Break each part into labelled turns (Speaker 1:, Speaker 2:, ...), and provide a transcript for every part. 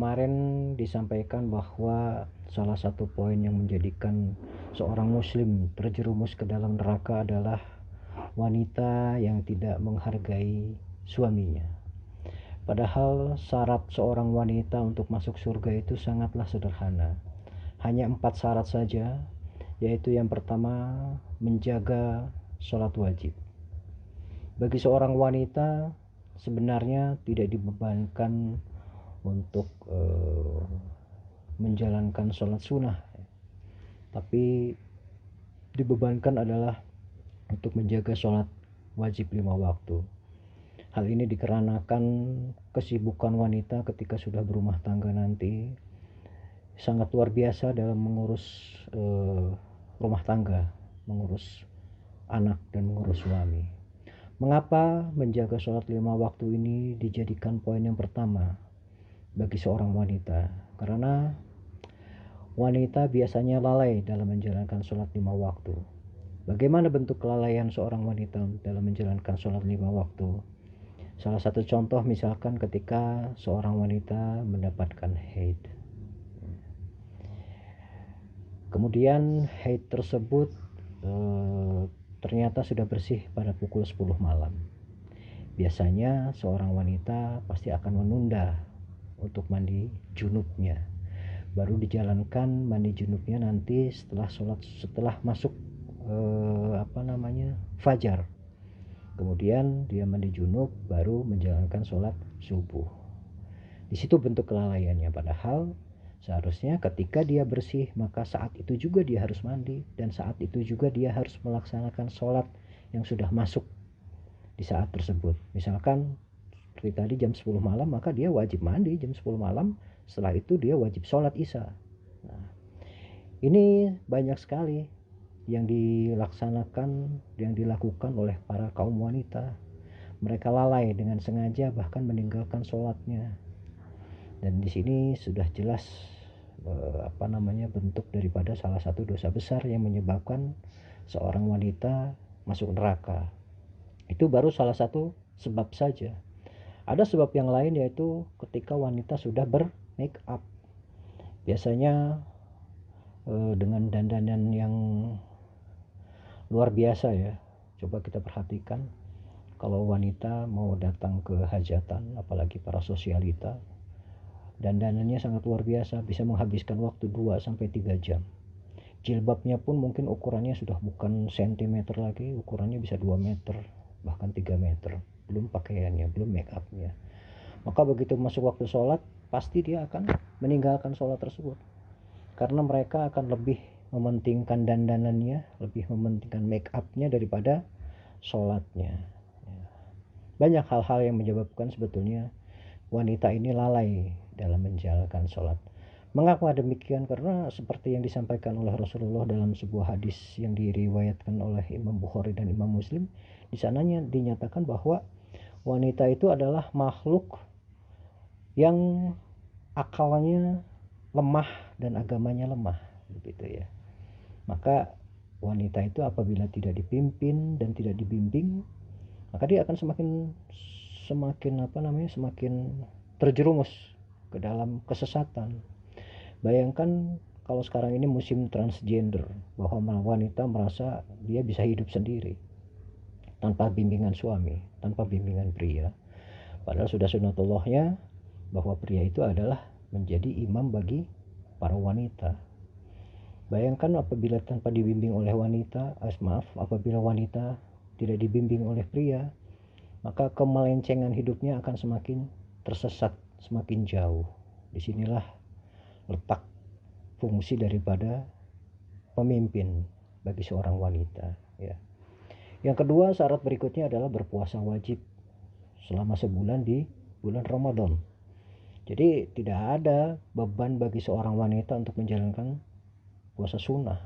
Speaker 1: Kemarin disampaikan bahwa salah satu poin yang menjadikan seorang muslim terjerumus ke dalam neraka adalah wanita yang tidak menghargai suaminya. Padahal syarat seorang wanita untuk masuk surga itu sangatlah sederhana. Hanya 4 syarat saja, yaitu yang pertama, menjaga sholat wajib. Bagi seorang wanita sebenarnya tidak dibebankan untuk menjalankan sholat sunnah, tapi dibebankan adalah untuk menjaga sholat wajib 5 waktu. Hal ini dikarenakan kesibukan wanita ketika sudah berumah tangga nanti sangat luar biasa dalam mengurus rumah tangga, mengurus anak dan mengurus suami. Mengapa menjaga sholat 5 waktu ini dijadikan poin yang pertama bagi seorang wanita? Karena wanita biasanya lalai dalam menjalankan sholat 5 waktu. Bagaimana bentuk kelalaian seorang wanita dalam menjalankan sholat 5 waktu? Salah satu contoh misalkan ketika seorang wanita mendapatkan haid. Kemudian haid tersebut ternyata sudah bersih pada pukul 10 malam. Biasanya seorang wanita pasti akan menunda untuk mandi junubnya. Baru dijalankan mandi junubnya nanti setelah masuk fajar. Kemudian dia mandi junub baru menjalankan sholat subuh. Di situ bentuk kelalaiannya, padahal seharusnya ketika dia bersih maka saat itu juga dia harus mandi, dan saat itu juga dia harus melaksanakan sholat yang sudah masuk di saat tersebut. Misalkan seperti tadi jam 10 malam, maka dia wajib mandi jam 10 malam. Setelah itu dia wajib sholat isya. Nah, ini banyak sekali yang dilakukan oleh para kaum wanita. Mereka lalai dengan sengaja bahkan meninggalkan sholatnya. Dan di sini sudah jelas bentuk daripada salah satu dosa besar yang menyebabkan seorang wanita masuk neraka. Itu baru salah satu sebab saja. Ada sebab yang lain, yaitu ketika wanita sudah ber-make up. Biasanya dengan dandanan yang luar biasa ya. Coba kita perhatikan kalau wanita mau datang ke hajatan, apalagi para sosialita, dandanannya sangat luar biasa, bisa menghabiskan waktu 2-3 jam. Jilbabnya pun mungkin ukurannya sudah bukan sentimeter lagi, ukurannya bisa 2 meter, bahkan 3 meter. Belum pakaiannya, belum make upnya. Maka begitu masuk waktu sholat, pasti dia akan meninggalkan sholat tersebut. Karena mereka akan lebih mementingkan dandanannya, lebih mementingkan make upnya daripada sholatnya. Banyak hal-hal yang menyebabkan sebetulnya wanita ini lalai dalam menjalankan sholat. Mengapa demikian? Karena seperti yang disampaikan oleh Rasulullah dalam sebuah hadis yang diriwayatkan oleh Imam Bukhari dan Imam Muslim, di sananya dinyatakan bahwa wanita itu adalah makhluk yang akalnya lemah dan agamanya lemah, begitu ya. Maka wanita itu apabila tidak dipimpin dan tidak dibimbing, maka dia akan semakin terjerumus ke dalam kesesatan. Bayangkan kalau sekarang ini musim transgender, bahwa wanita merasa dia bisa hidup sendiri tanpa bimbingan suami, tanpa bimbingan pria. Padahal sudah sunatullahnya bahwa pria itu adalah menjadi imam bagi para wanita. Bayangkan apabila tanpa dibimbing oleh apabila wanita tidak dibimbing oleh pria, maka kemelencengan hidupnya akan semakin tersesat, semakin jauh. Disinilah letak fungsi daripada pemimpin bagi seorang wanita, ya. Yang kedua, syarat berikutnya adalah berpuasa wajib selama sebulan di bulan Ramadan. Jadi tidak ada beban bagi seorang wanita untuk menjalankan puasa sunnah.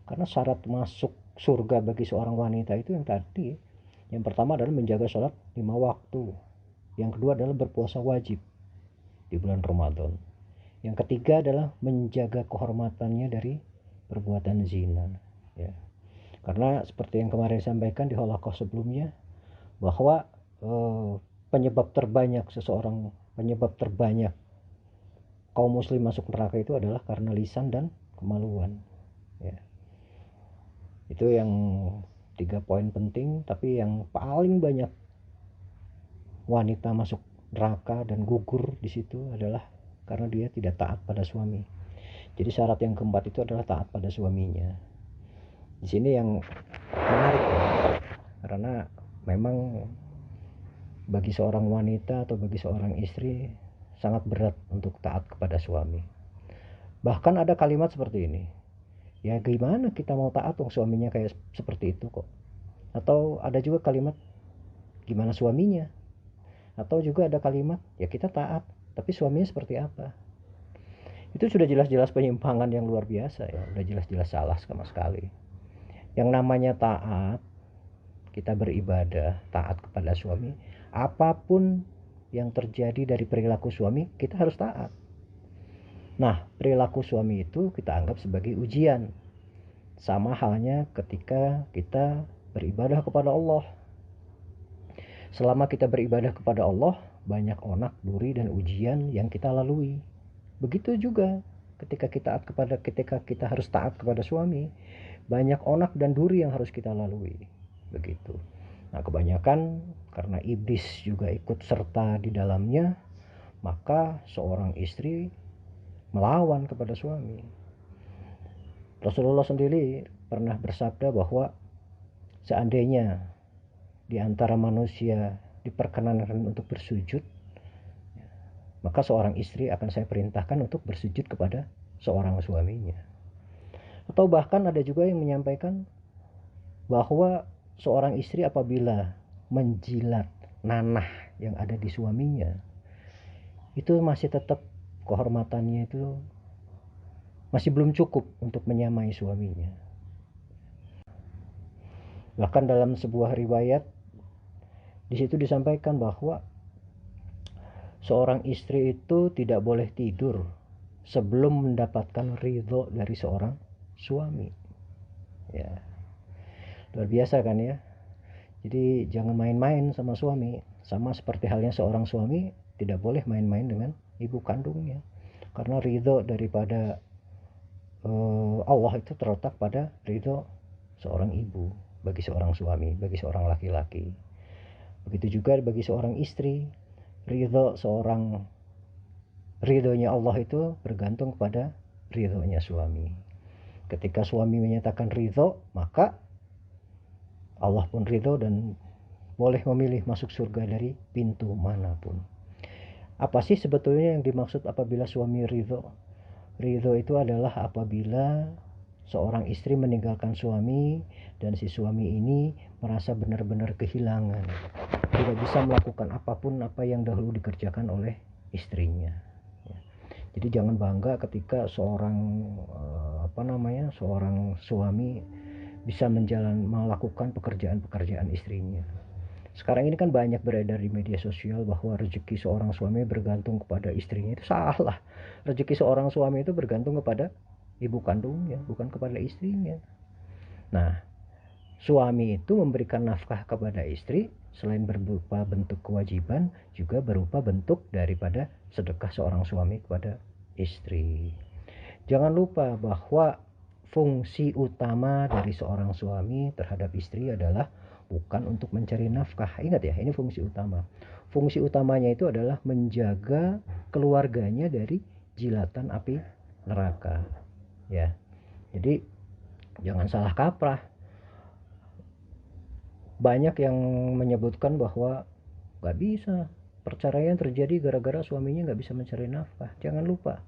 Speaker 1: Karena syarat masuk surga bagi seorang wanita itu yang tadi. Yang pertama adalah menjaga sholat 5 waktu. Yang kedua adalah berpuasa wajib di bulan Ramadan. Yang ketiga adalah menjaga kehormatannya dari perbuatan zina, ya. Karena seperti yang kemarin disampaikan di halaqah sebelumnya, bahwa penyebab terbanyak kaum muslim masuk neraka itu adalah karena lisan dan kemaluan. Ya. Itu yang 3 poin penting, tapi yang paling banyak wanita masuk neraka dan gugur di situ adalah karena dia tidak taat pada suami. Jadi syarat yang keempat itu adalah taat pada suaminya. Di sini yang menarik ya, karena memang bagi seorang wanita atau bagi seorang istri sangat berat untuk taat kepada suami. Bahkan ada kalimat seperti ini, ya gimana kita mau taat dong suaminya kayak seperti itu kok. Atau ada juga kalimat, gimana suaminya. Atau juga ada kalimat, ya kita taat tapi suaminya seperti apa. Itu sudah jelas-jelas penyimpangan yang luar biasa ya, udah jelas-jelas salah sama sekali. Yang namanya taat, kita beribadah, taat kepada suami, apapun yang terjadi dari perilaku suami, kita harus taat. Nah, perilaku suami itu kita anggap sebagai ujian. Sama halnya ketika kita beribadah kepada Allah. Selama kita beribadah kepada Allah, banyak onak, duri, dan ujian yang kita lalui. Begitu juga ketika kita harus taat kepada suami, banyak onak dan duri yang harus kita lalui. Begitu. Nah, kebanyakan karena iblis juga ikut serta di dalamnya, maka seorang istri melawan kepada suami. Rasulullah sendiri pernah bersabda bahwa seandainya di antara manusia diperkenankan untuk bersujud, maka seorang istri akan saya perintahkan untuk bersujud kepada seorang suaminya. Atau bahkan ada juga yang menyampaikan bahwa seorang istri apabila menjilat nanah yang ada di suaminya, itu masih tetap kehormatannya itu masih belum cukup untuk menyamai suaminya. Bahkan dalam sebuah riwayat di situ disampaikan bahwa seorang istri itu tidak boleh tidur sebelum mendapatkan ridho dari seorang suami. Ya, luar biasa kan ya. Jadi jangan main-main sama suami. Sama seperti halnya seorang suami tidak boleh main-main dengan ibu kandungnya. Karena ridho daripada Allah itu terletak pada ridho seorang ibu bagi seorang suami, bagi seorang laki-laki. Begitu juga bagi seorang istri, ridhonya Allah itu bergantung kepada ridhonya suami. Ketika suami menyatakan ridho, maka Allah pun ridho dan boleh memilih masuk surga dari pintu manapun. Apa sih sebetulnya yang dimaksud apabila suami ridho? Ridho itu adalah apabila seorang istri meninggalkan suami dan si suami ini merasa benar-benar kehilangan, tidak bisa melakukan apapun apa yang dahulu dikerjakan oleh istrinya. Jadi jangan bangga ketika seorang suami bisa melakukan pekerjaan-pekerjaan istrinya. Sekarang ini kan banyak beredar di media sosial bahwa rezeki seorang suami bergantung kepada istrinya. Itu salah. Rezeki seorang suami itu bergantung kepada ibu kandungnya, bukan kepada istrinya. Nah, suami itu memberikan nafkah kepada istri selain berupa bentuk kewajiban, juga berupa bentuk daripada sedekah seorang suami kepada istri. Jangan lupa bahwa fungsi utama dari seorang suami terhadap istri adalah bukan untuk mencari nafkah. Ingat ya, ini fungsi utama. Fungsi utamanya itu adalah menjaga keluarganya dari jilatan api neraka. Ya. Jadi jangan salah kaprah. Banyak yang menyebutkan bahwa gak bisa, perceraian terjadi gara-gara suaminya gak bisa mencari nafkah. Jangan lupa,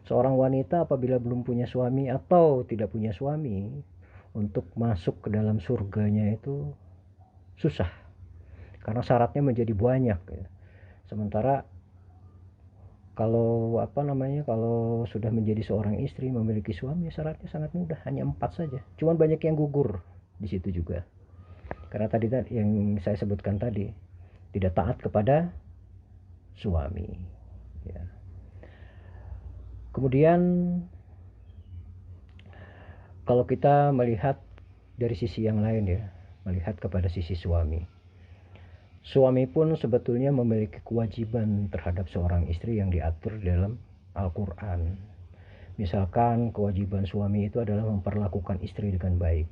Speaker 1: seorang wanita apabila belum punya suami atau tidak punya suami, untuk masuk ke dalam surganya itu susah, karena syaratnya menjadi banyak ya. Sementara kalau kalau sudah menjadi seorang istri memiliki suami, syaratnya sangat mudah, hanya 4 saja. Cuman banyak yang gugur di situ juga. Karena tadi yang saya sebutkan tadi, tidak taat kepada suami. Ya. Kemudian kalau kita melihat dari sisi yang lain ya, melihat kepada sisi suami. Suami pun sebetulnya memiliki kewajiban terhadap seorang istri yang diatur dalam Al-Quran. Misalkan kewajiban suami itu adalah memperlakukan istri dengan baik.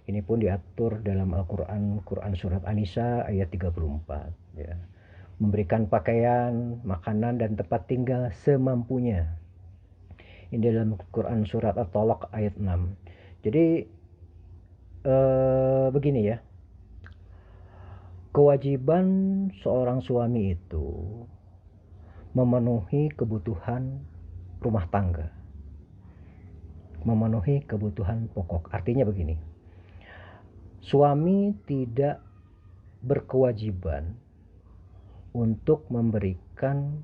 Speaker 1: Ini pun diatur dalam Al-Quran, Quran surat An-Nisa ayat 34. Ya. Memberikan pakaian, makanan, dan tempat tinggal semampunya. Ini dalam Quran surat At-Tolak ayat 6. Jadi begini ya, kewajiban seorang suami itu memenuhi kebutuhan rumah tangga, memenuhi kebutuhan pokok. Artinya begini, suami tidak berkewajiban untuk memberikan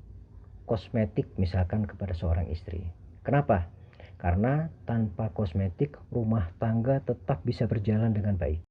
Speaker 1: kosmetik misalkan kepada seorang istri. Kenapa? Karena tanpa kosmetik rumah tangga tetap bisa berjalan dengan baik.